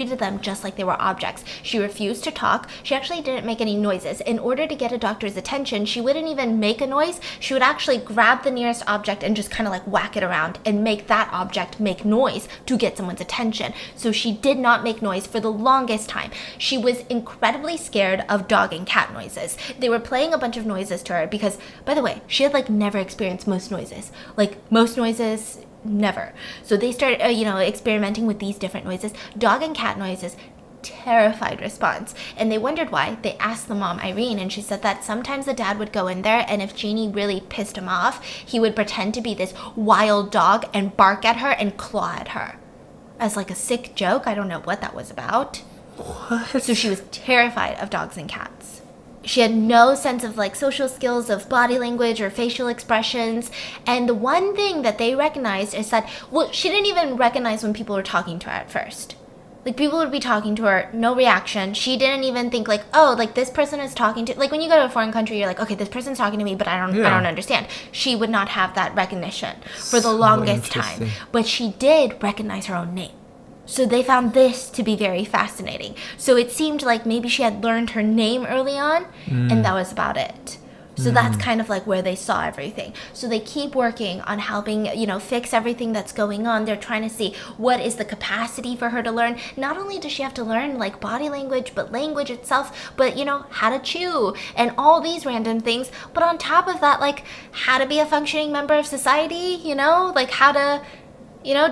treated them just like they were objects. She refused to talk. She actually didn't make any noises. In order to get a doctor's attention, she wouldn't even make a noise. She would actually grab the nearest object and just kind of like whack it around and make that object make noise to get someone's attention. So she did not make noise for the longest time. She was incredibly scared of dog and cat noises. They were playing a bunch of noises to her because, by the way, she had like never experienced most noises. Like most noises, never. So they started, experimenting with these different noises. Dog and cat noises, terrified response. And they wondered why. They asked the mom, Irene, and she said that sometimes the dad would go in there, and if Genie really pissed him off, he would pretend to be this wild dog and bark at her and claw at her. As like a sick joke. I don't know what that was about. What? So she was terrified of dogs and cats. She had no sense of like social skills of body language or facial expressions. And the one thing that they recognized is that, well, she didn't even recognize when people were talking to her at first. Like people would be talking to her, no reaction. She didn't even think like, oh, like this person is talking to, like when you go to a foreign country, you're like, okay, this person's talking to me, but I don't understand. She would not have that recognition for the longest time. But she did recognize her own name. So they found this to be very fascinating. So it seemed like maybe she had learned her name early on, and that was about it. So that's kind of like where they saw everything. So they keep working on helping, fix everything that's going on. They're trying to see what is the capacity for her to learn. Not only does she have to learn like body language, but language itself, but how to chew and all these random things. But on top of that, like how to be a functioning member of society, like how to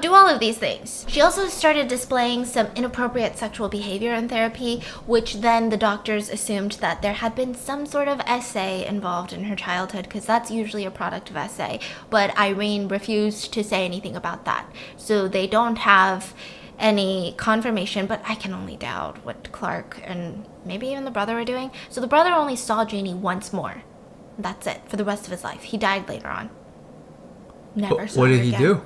do all of these things. She also started displaying some inappropriate sexual behavior in therapy, which then the doctors assumed that there had been some sort of SA involved in her childhood, because that's usually a product of SA. But Irene refused to say anything about that. So they don't have any confirmation, but I can only doubt what Clark and maybe even the brother were doing. So the brother only saw Genie once more. That's it, for the rest of his life. He died later on. Never saw her again. What did he do?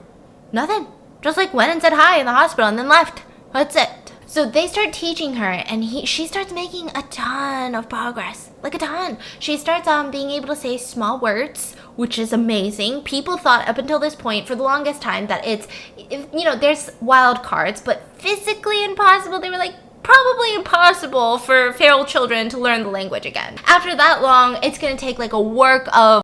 Nothing. Just like went and said hi in the hospital and then left. That's it. So they start teaching her, and she starts making a ton of progress. Like a ton. She starts being able to say small words, which is amazing. People thought up until this point for the longest time that there's wild cards, but physically impossible. They were like, probably impossible for feral children to learn the language again. After that long, it's going to take like a work of